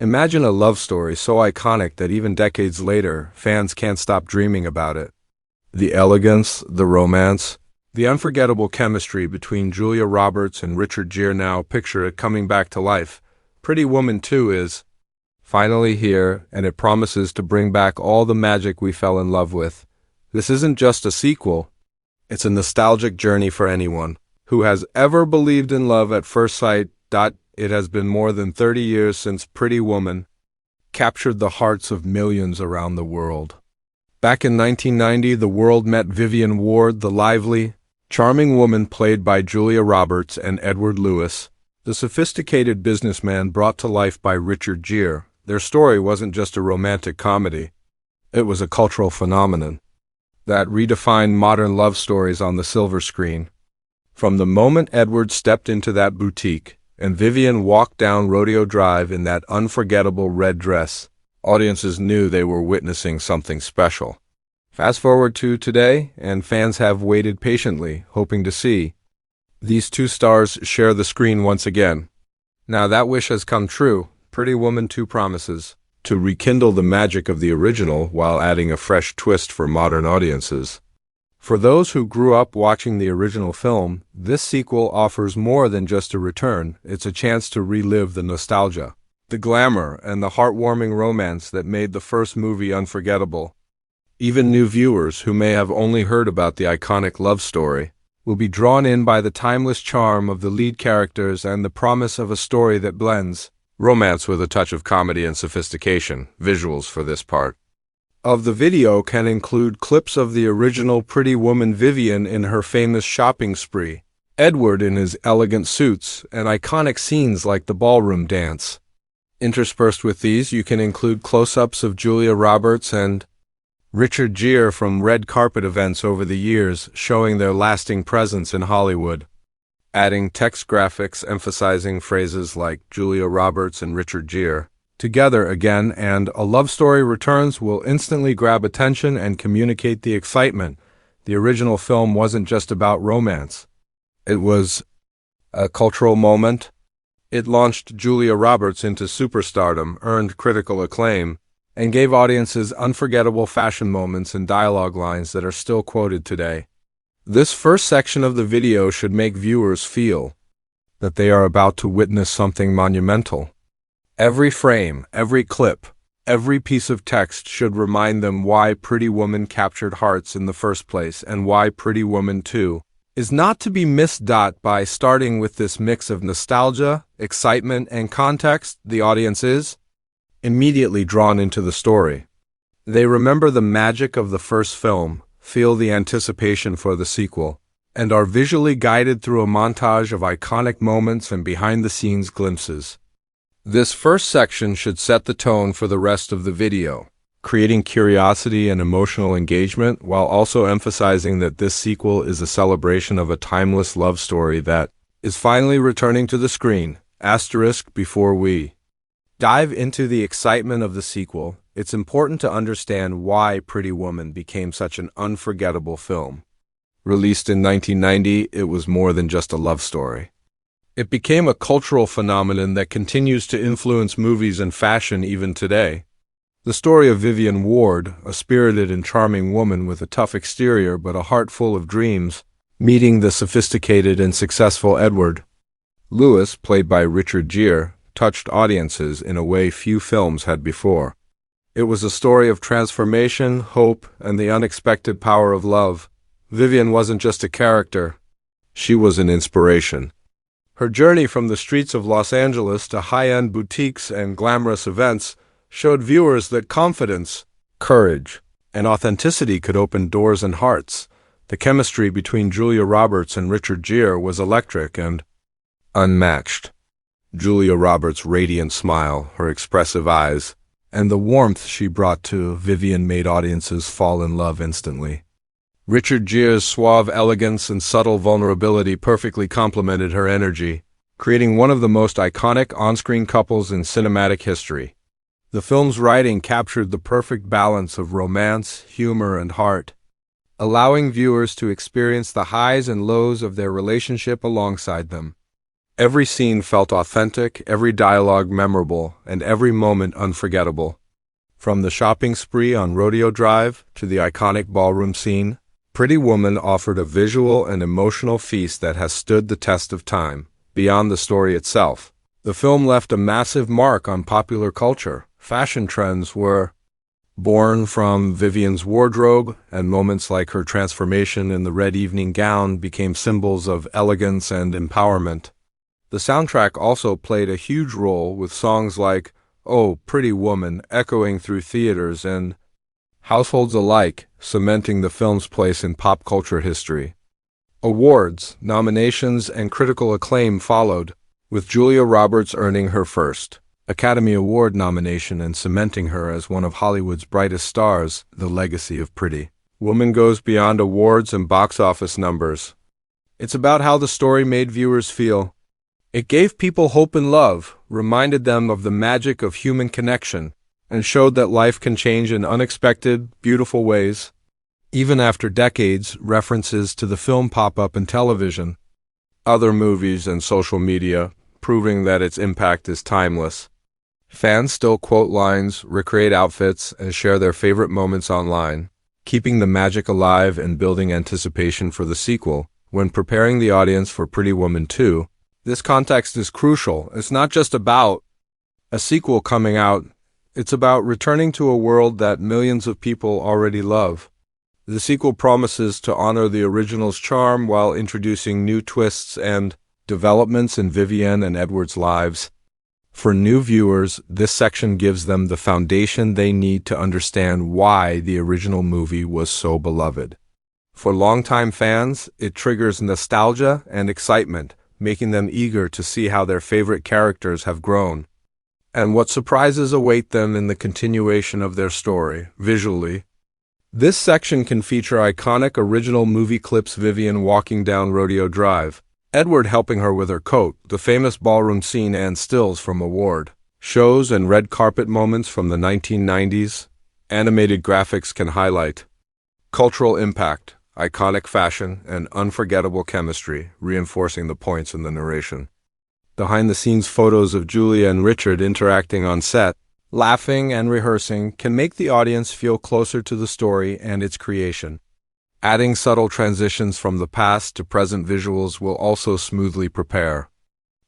Imagine a love story so iconic that even decades later, fans can't stop dreaming about it. The elegance, the romance, the unforgettable chemistry between Julia Roberts and Richard Gere. Now picture it coming back to life. Pretty Woman 2 is finally here, and it promises to bring back all the magic we fell in love with. This isn't just a sequel, it's a nostalgic journey for anyone who has ever believed in love at first sight. It has been more than 30 years since Pretty Woman captured the hearts of millions around the world. Back in 1990, the world met Vivian Ward, the lively, charming woman played by Julia Roberts, and Edward Lewis, the sophisticated businessman brought to life by Richard Gere. Their story wasn't just a romantic comedy. It was a cultural phenomenon that redefined modern love stories on the silver screen. From the moment Edward stepped into that boutique and Vivian walked down Rodeo Drive in that unforgettable red dress, audiences knew they were witnessing something special. Fast forward to today, and fans have waited patiently, hoping to see these two stars share the screen once again. Now that wish has come true. Pretty Woman 2 promises to rekindle the magic of the original while adding a fresh twist for modern audiences. For those who grew up watching the original film, this sequel offers more than just a return. It's a chance to relive the nostalgia, the glamour, and the heartwarming romance that made the first movie unforgettable. Even new viewers who may have only heard about the iconic love story will be drawn in by the timeless charm of the lead characters and the promise of a story that blends romance with a touch of comedy and sophistication. Visuals for this part of the video can include clips of the original Pretty Woman, Vivian in her famous shopping spree, Edward in his elegant suits, and iconic scenes like the ballroom dance. Interspersed with these, you can include close-ups of Julia Roberts and Richard Gere from red carpet events over the years, showing their lasting presence in Hollywood. Adding text graphics emphasizing phrases like Julia Roberts and Richard Gere together again, and a love story returns will instantly grab attention and communicate the excitement. The original film wasn't just about romance. It was a cultural moment. It launched Julia Roberts into superstardom, earned critical acclaim, and gave audiences unforgettable fashion moments and dialogue lines that are still quoted today. This first section of the video should make viewers feel that they are about to witness something monumental. Every frame, every clip, every piece of text should remind them why Pretty Woman captured hearts in the first place and why Pretty Woman 2 is not to be missed. By starting with this mix of nostalgia, excitement, and context, the audience is immediately drawn into the story. They remember the magic of the first film, feel the anticipation for the sequel, and are visually guided through a montage of iconic moments and behind-the-scenes glimpses. This first section should set the tone for the rest of the video, creating curiosity and emotional engagement while also emphasizing that this sequel is a celebration of a timeless love story that is finally returning to the screen. Before we dive into the excitement of the sequel, it's important to understand why Pretty Woman became such an unforgettable film. Released in 1990, it was more than just a love story. It became a cultural phenomenon that continues to influence movies and fashion even today. The story of Vivian Ward, a spirited and charming woman with a tough exterior but a heart full of dreams, meeting the sophisticated and successful Edward Lewis, played by Richard Gere, touched audiences in a way few films had before. It was a story of transformation, hope, and the unexpected power of love. Vivian wasn't just a character, she was an inspiration. Her journey from the streets of Los Angeles to high-end boutiques and glamorous events showed viewers that confidence, courage, and authenticity could open doors and hearts. The chemistry between Julia Roberts and Richard Gere was electric and unmatched. Julia Roberts' radiant smile, her expressive eyes, and the warmth she brought to Vivian made audiences fall in love instantly. Richard Gere's suave elegance and subtle vulnerability perfectly complemented her energy, creating one of the most iconic on-screen couples in cinematic history. The film's writing captured the perfect balance of romance, humor, and heart, allowing viewers to experience the highs and lows of their relationship alongside them. Every scene felt authentic, every dialogue memorable, and every moment unforgettable. From the shopping spree on Rodeo Drive to the iconic ballroom scene, Pretty Woman offered a visual and emotional feast that has stood the test of time. Beyond the story itself, the film left a massive mark on popular culture. Fashion trends were born from Vivian's wardrobe, and moments like her transformation in the red evening gown became symbols of elegance and empowerment. The soundtrack also played a huge role, with songs like "Oh, Pretty Woman" echoing through theaters and households alike, cementing the film's place in pop culture history. Awards, nominations, and critical acclaim followed, with Julia Roberts earning her first Academy Award nomination and cementing her as one of Hollywood's brightest stars. The legacy of Pretty Woman goes beyond awards and box office numbers. It's about how the story made viewers feel. It gave people hope and love, reminded them of the magic of human connection, and showed that life can change in unexpected, beautiful ways. Even after decades, references to the film pop up in television, other movies, and social media, proving that its impact is timeless. Fans still quote lines, recreate outfits, and share their favorite moments online, keeping the magic alive and building anticipation for the sequel. When preparing the audience for Pretty Woman 2, this context is crucial. It's not just about a sequel coming out, it's about returning to a world that millions of people already love. The sequel promises to honor the original's charm while introducing new twists and developments in Vivian and Edward's lives. For new viewers, this section gives them the foundation they need to understand why the original movie was so beloved. For longtime fans, it triggers nostalgia and excitement, making them eager to see how their favorite characters have grown, and what surprises await them in the continuation of their story. Visually, this section can feature iconic original movie clips: Vivian walking down Rodeo Drive, Edward helping her with her coat, the famous ballroom scene, and stills from award shows and red carpet moments from the 1990s. Animated graphics can highlight cultural impact, iconic fashion, and unforgettable chemistry, reinforcing the points in the narration. Behind-the-scenes photos of Julia and Richard interacting on set, laughing and rehearsing, can make the audience feel closer to the story and its creation. Adding subtle transitions from the past to present visuals will also smoothly prepare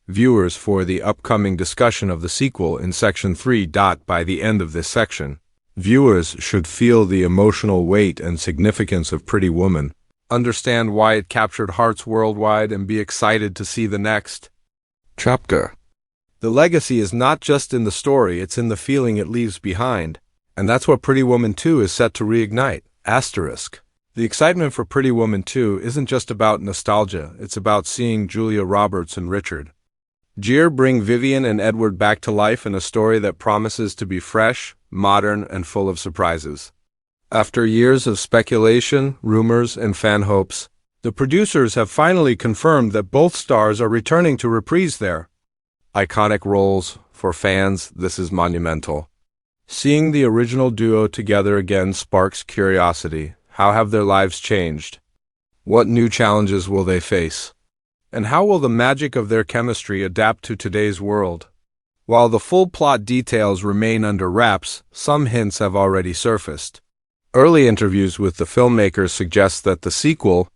viewers for the upcoming discussion of the sequel in Section 3. By the end of this section, viewers should feel the emotional weight and significance of Pretty Woman, understand why it captured hearts worldwide, and be excited to see the next chapter. The legacy is not just in the story, it's in the feeling it leaves behind. And that's what Pretty Woman 2 is set to reignite. The excitement for Pretty Woman 2 isn't just about nostalgia, it's about seeing Julia Roberts and Richard Gere bring Vivian and Edward back to life in a story that promises to be fresh, modern, and full of surprises. After years of speculation, rumors, and fan hopes, the producers have finally confirmed that both stars are returning to reprise their iconic roles. For fans, this is monumental. Seeing the original duo together again sparks curiosity. How have their lives changed? What new challenges will they face? And how will the magic of their chemistry adapt to today's world? While the full plot details remain under wraps, some hints have already surfaced. Early interviews with the filmmakers suggest that the sequel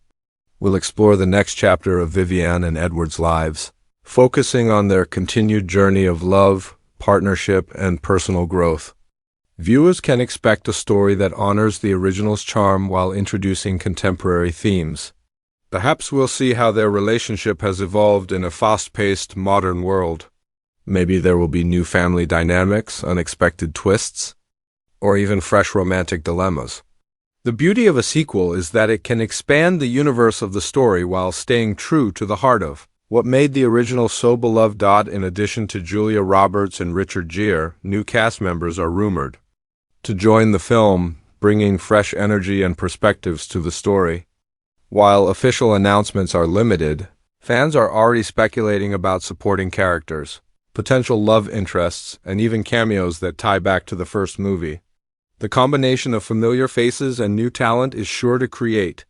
will explore the next chapter of Vivian and Edward's lives, focusing on their continued journey of love, partnership, and personal growth. Viewers can expect a story that honors the original's charm while introducing contemporary themes. Perhaps we'll see how their relationship has evolved in a fast-paced, modern world. Maybe there will be new family dynamics, unexpected twists, or even fresh romantic dilemmas. The beauty of a sequel is that it can expand the universe of the story while staying true to the heart of what made the original so beloved. In addition to Julia Roberts and Richard Gere, new cast members are rumored to join the film, bringing fresh energy and perspectives to the story. While official announcements are limited, fans are already speculating about supporting characters, potential love interests, and even cameos that tie back to the first movie. The combination of familiar faces and new talent is sure to create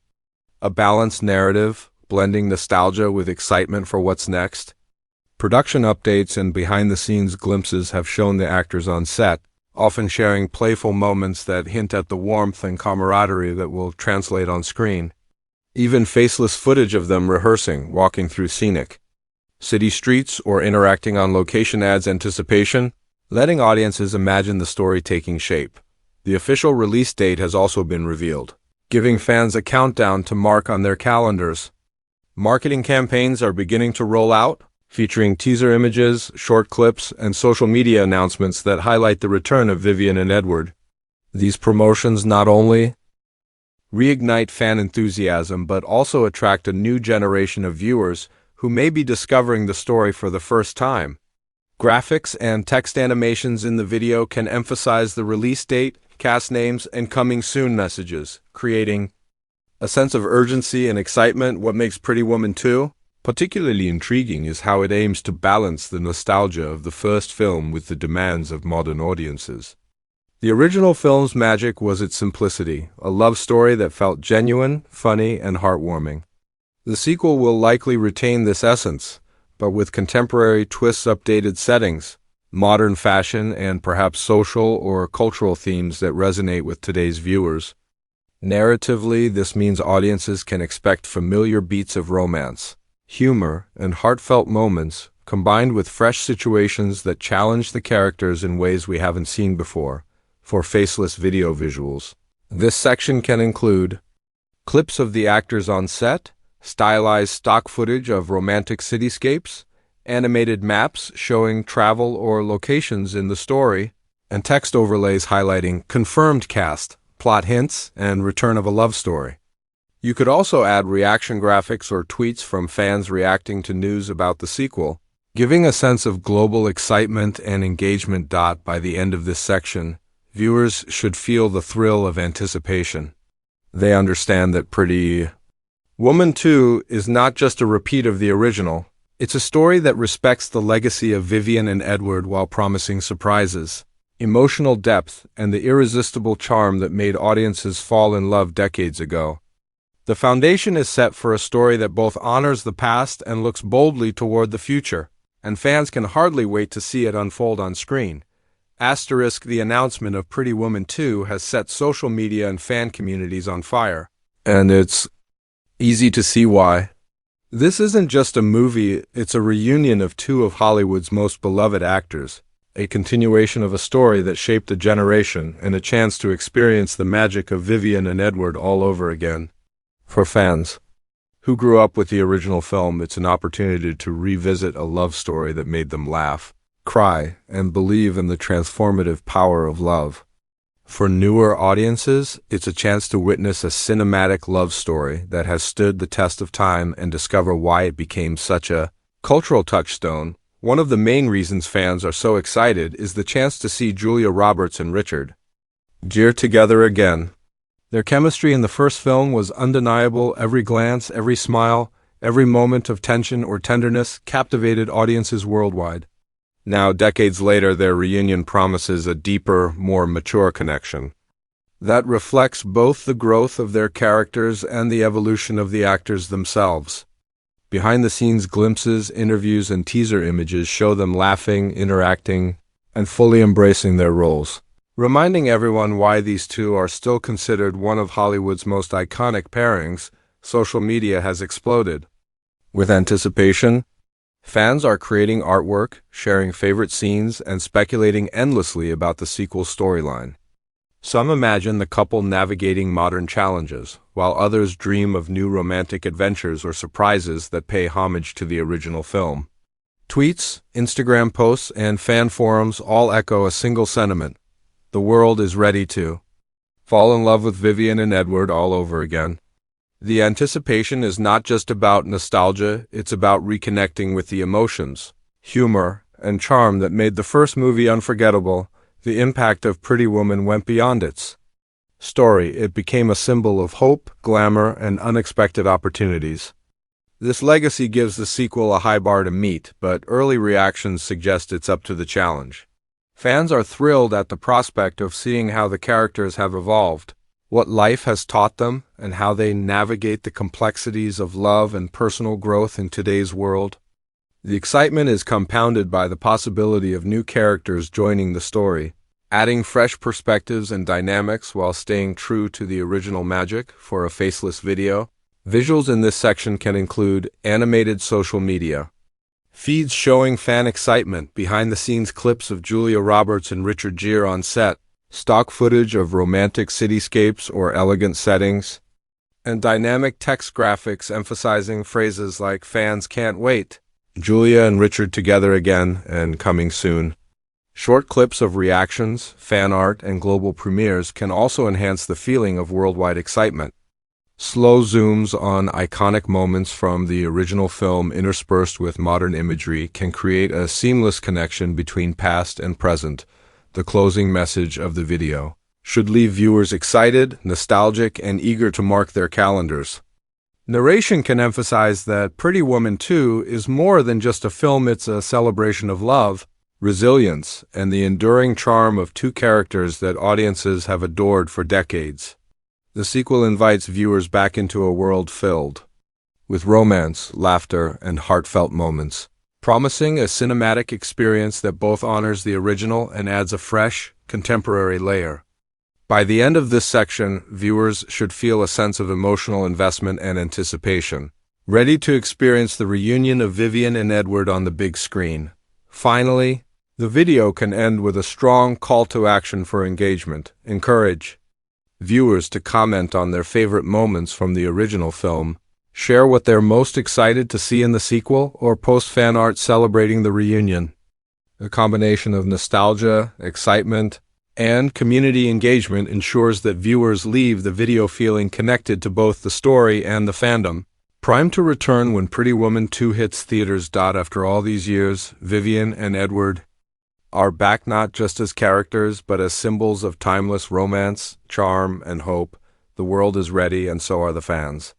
a balanced narrative, blending nostalgia with excitement for what's next. Production updates and behind-the-scenes glimpses have shown the actors on set, often sharing playful moments that hint at the warmth and camaraderie that will translate on screen. Even faceless footage of them rehearsing, walking through scenic city streets, or interacting on location adds anticipation, letting audiences imagine the story taking shape. The official release date has also been revealed, giving fans a countdown to mark on their calendars. Marketing campaigns are beginning to roll out, featuring teaser images, short clips, and social media announcements that highlight the return of Vivian and Edward. These promotions not only reignite fan enthusiasm but also attract a new generation of viewers who may be discovering the story for the first time. Graphics and text animations in the video can emphasize the release date, cast names, and coming soon messages, creating a sense of urgency and excitement. What makes Pretty Woman 2 particularly intriguing is how it aims to balance the nostalgia of the first film with the demands of modern audiences. The original film's magic was its simplicity, a love story that felt genuine, funny, and heartwarming. The sequel will likely retain this essence, but with contemporary twists, updated settings, modern fashion, and perhaps social or cultural themes that resonate with today's viewers. Narratively, this means audiences can expect familiar beats of romance, humor, and heartfelt moments, combined with fresh situations that challenge the characters in ways we haven't seen before. For faceless video visuals, this section can include clips of the actors on set, stylized stock footage of romantic cityscapes, animated maps showing travel or locations in the story, and text overlays highlighting confirmed cast, plot hints, and return of a love story. You could also add reaction graphics or tweets from fans reacting to news about the sequel, giving a sense of global excitement and engagement. By the end of this section, viewers should feel the thrill of anticipation. They understand that Pretty Woman 2 is not just a repeat of the original. It's a story that respects the legacy of Vivian and Edward while promising surprises, emotional depth, and the irresistible charm that made audiences fall in love decades ago. The foundation is set for a story that both honors the past and looks boldly toward the future, and fans can hardly wait to see it unfold on screen. The announcement of Pretty Woman 2 has set social media and fan communities on fire, and it's easy to see why. This isn't just a movie, it's a reunion of two of Hollywood's most beloved actors, a continuation of a story that shaped a generation, and a chance to experience the magic of Vivian and Edward all over again. For fans who grew up with the original film, it's an opportunity to revisit a love story that made them laugh, cry, and believe in the transformative power of love. For newer audiences, it's a chance to witness a cinematic love story that has stood the test of time and discover why it became such a cultural touchstone. One of the main reasons fans are so excited is the chance to see Julia Roberts and Richard Gere together again. Their chemistry in the first film was undeniable. Every glance, every smile, every moment of tension or tenderness captivated audiences worldwide. Now, decades later, their reunion promises a deeper, more mature connection that reflects both the growth of their characters and the evolution of the actors themselves. Behind-the-scenes glimpses, interviews, and teaser images show them laughing, interacting, and fully embracing their roles, reminding everyone why these two are still considered one of Hollywood's most iconic pairings. Social media has exploded with anticipation. Fans are creating artwork, sharing favorite scenes, and speculating endlessly about the sequel storyline. Some imagine the couple navigating modern challenges, while others dream of new romantic adventures or surprises that pay homage to the original film. Tweets, Instagram posts, and fan forums all echo a single sentiment: the world is ready to fall in love with Vivian and Edward all over again. The anticipation is not just about nostalgia, it's about reconnecting with the emotions, humor, and charm that made the first movie unforgettable. The impact of Pretty Woman went beyond its story. It became a symbol of hope, glamour, and unexpected opportunities. This legacy gives the sequel a high bar to meet, but early reactions suggest it's up to the challenge. Fans are thrilled at the prospect of seeing how the characters have evolved, what life has taught them, and how they navigate the complexities of love and personal growth in today's world. The excitement is compounded by the possibility of new characters joining the story, adding fresh perspectives and dynamics while staying true to the original magic for a faceless video. Visuals in this section can include animated social media, feeds showing fan excitement, behind-the-scenes clips of Julia Roberts and Richard Gere on set, stock footage of romantic cityscapes or elegant settings, and dynamic text graphics emphasizing phrases like "fans can't wait," "Julia and Richard together again," and "coming soon." Short clips of reactions, fan art, and global premieres can also enhance the feeling of worldwide excitement. Slow zooms on iconic moments from the original film interspersed with modern imagery can create a seamless connection between past and present. The closing message of the video should leave viewers excited, nostalgic, and eager to mark their calendars. Narration can emphasize that Pretty Woman 2 is more than just a film. It's a celebration of love, resilience, and the enduring charm of two characters that audiences have adored for decades. The sequel invites viewers back into a world filled with romance, laughter, and heartfelt moments, promising a cinematic experience that both honors the original and adds a fresh, contemporary layer. By the end of this section, viewers should feel a sense of emotional investment and anticipation, ready to experience the reunion of Vivian and Edward on the big screen. Finally, the video can end with a strong call to action for engagement. Encourage viewers to comment on their favorite moments from the original film, share what they're most excited to see in the sequel, or post fan art celebrating the reunion. A combination of nostalgia, excitement, and community engagement ensures that viewers leave the video feeling connected to both the story and the fandom, primed to return when Pretty Woman 2 hits theaters. After all these years, Vivian and Edward are back, not just as characters, but as symbols of timeless romance, charm, and hope. The world is ready, and so are the fans.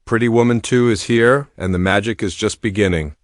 Pretty Woman 2 is here, and the magic is just beginning.